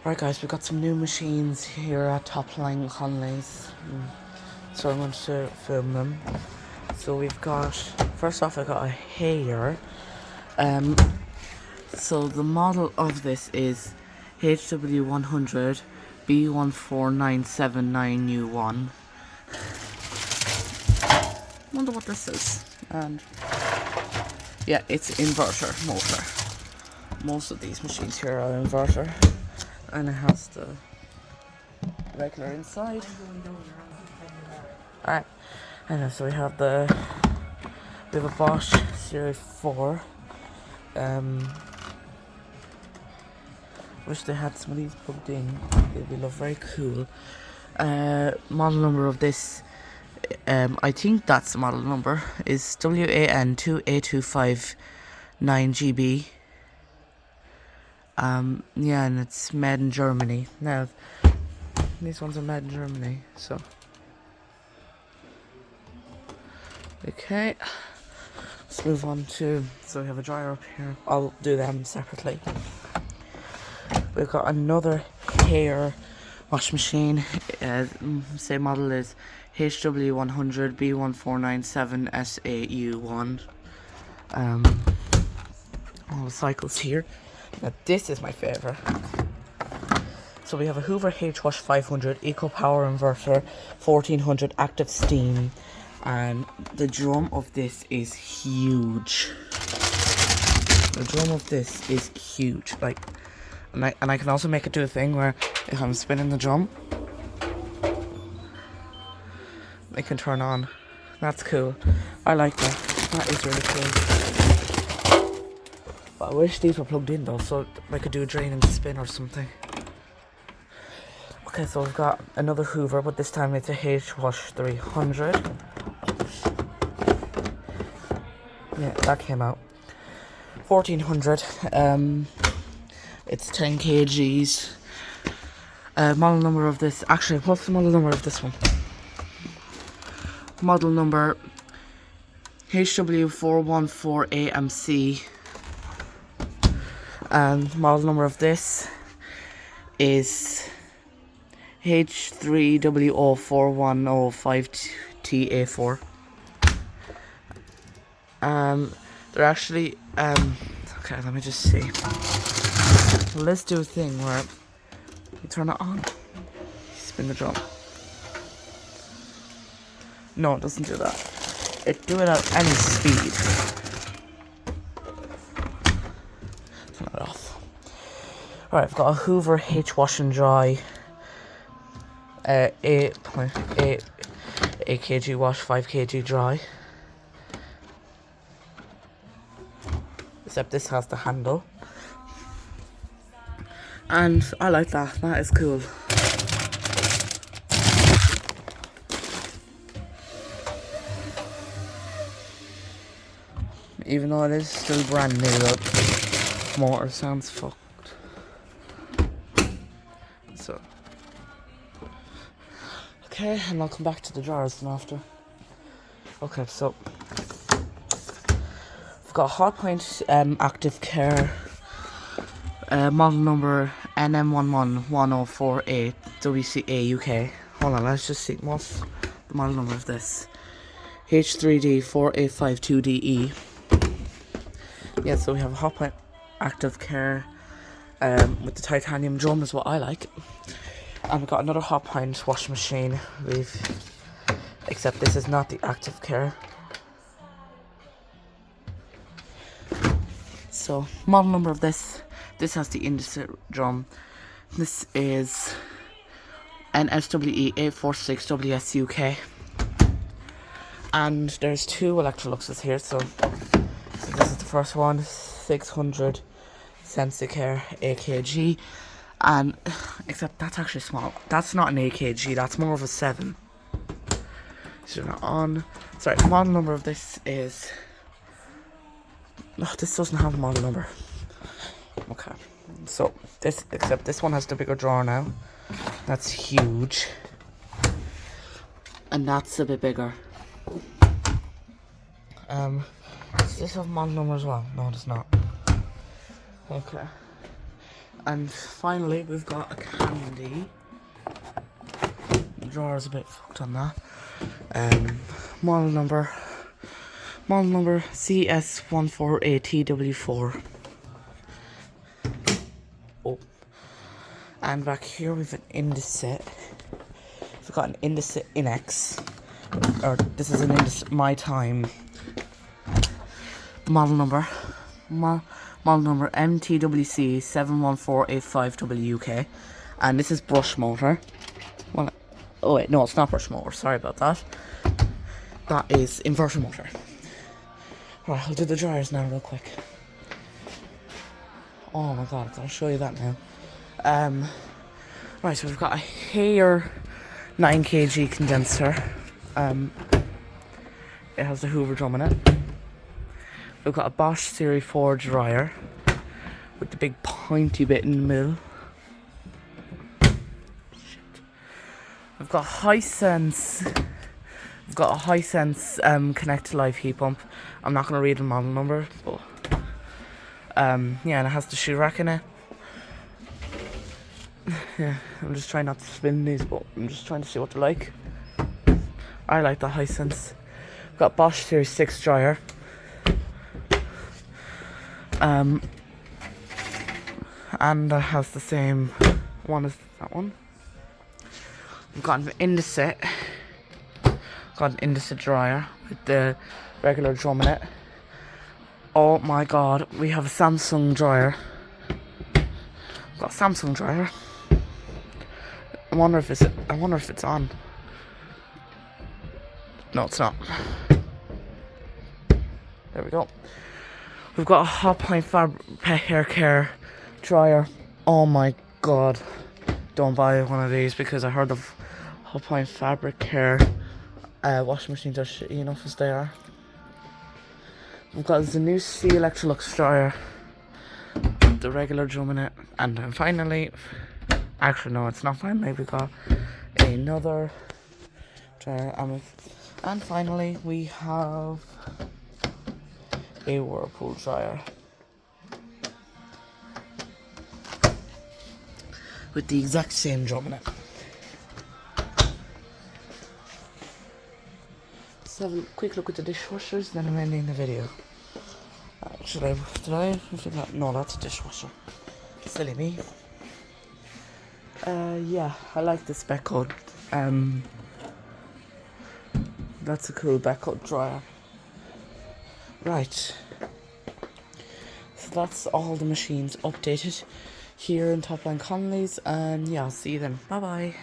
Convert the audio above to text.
Right guys, we've got some new machines here at Topline Conley's. So I'm going to film them. So we've got, first off I got a hair. So the model of this is HW100 B14979U1. Wonder what this is. And yeah, it's inverter motor. Most of these machines here are inverter. And it has the regular inside. Alright, and so we have a Bosch Series 4. Wish they had some of these plugged in. They'd be very cool. Model number of this, I think that's the model number, is WAN2A259GB. Yeah, and it's made in Germany. Now, these ones are made in Germany, so. Okay, let's move on to, so we have a dryer up here. I'll do them separately. We've got another hair wash machine. Same model is HW100 B14977SAU1. All the cycles here. Now this is my favourite. So we have a Hoover H-Wash 500 Eco Power Inverter 1400 active steam, and the drum of this is huge. The drum of this is huge. Like, and I can also make it do a thing where if I'm spinning the drum, it can turn on. That's cool. I like that. That is really cool. But I wish these were plugged in though, so I could do a drain and spin or something. Okay, so we've got another Hoover, but this time it's a H-Wash 300. Yeah, that came out. 1400. It's 10 kgs. Model number of this, actually, what's the model number of this one? Model number HW414AMC. And model number of this is H3WO4105TA4. They're actually, okay, let me just see. Let's do a thing where you turn it on, spin the drum. No, it doesn't do that. It do it at any speed. Turn it off. Alright, I've got a Hoover H-Wash and Dry 8.8 kg wash, 5 kg dry. Except this has the handle. And I like that. That is cool. Even though it is still brand new, the motor sounds fucked. So, okay, and I'll come back to the drawers then after. Okay, so I've got Hotpoint Active Care, model number NM11104A WCA UK. Hold on, let's just see what's the model number of this. H3D4852DE. Yeah, so we have a Hotpoint Active Care with the titanium drum is what I like. And we've got another Hotpoint washing machine. Except this is not the Active Care. So, model number of this has the Indesit drum. This is NSWE846WSUK. And there's two Electroluxes here, so this is the first one, 600 Sensicare AKG. And, except that's actually small. That's not an AKG, that's more of a 7. So not on. Sorry, the model number of this is... No, this doesn't have a model number. Okay, so this, except this one has the bigger drawer now. That's huge. And that's a bit bigger. Does this have a model number as well? No, it does not. Okay. And finally, we've got a candy. The drawer's a bit fucked on that. Model number CS148TW4. Oh. And back here we've an Indesit. We've got an Indesit Inex. Or this is an Indesit My Time. Model number MTWC 71485WK. And this is brush motor. Well, oh wait, no, it's not brush motor, sorry about that. That is inverter motor. Right, I'll do the dryers now real quick. Oh my god, I'll show you that now. Right, so we've got a Haier 9kg condenser. It has the Hoover drum in it. We've got a Bosch Series 4 dryer with the big pointy bit in the middle. Shit. We've got Hisense. We've got a Hisense Connect to Life heat pump. I'm not gonna read the model number, but yeah, and it has the shoe rack in it. Yeah, I'm just trying not to spin these, but I'm just trying to see what they're like. I like the Hisense. We've got Bosch Series 6 dryer. And that has the same one as that one. We've got an Indesit. Got an Indesit dryer with the regular drum in it. Oh my god, we have a Samsung dryer. We've got a Samsung dryer. I wonder if it's on. No, it's not. There we go. We've got a Hotpoint pet hair care dryer. Oh my god. Don't buy one of these because I heard the Hotpoint fabric care washing machines are shitty enough as they are. We've got the new C Electrolux dryer. The regular drum in it. And then finally, actually no, it's not finally, we got another dryer. And finally we have a Whirlpool dryer with the exact same drum in it. Let's have a quick look at the dishwashers, then I'm ending the video. No, that's a dishwasher. Silly me. Yeah, I like the spec code. That's a cool back coat dryer. Right. So that's all the machines updated here in Topline Connolly's, and yeah, I'll see you then. Bye bye.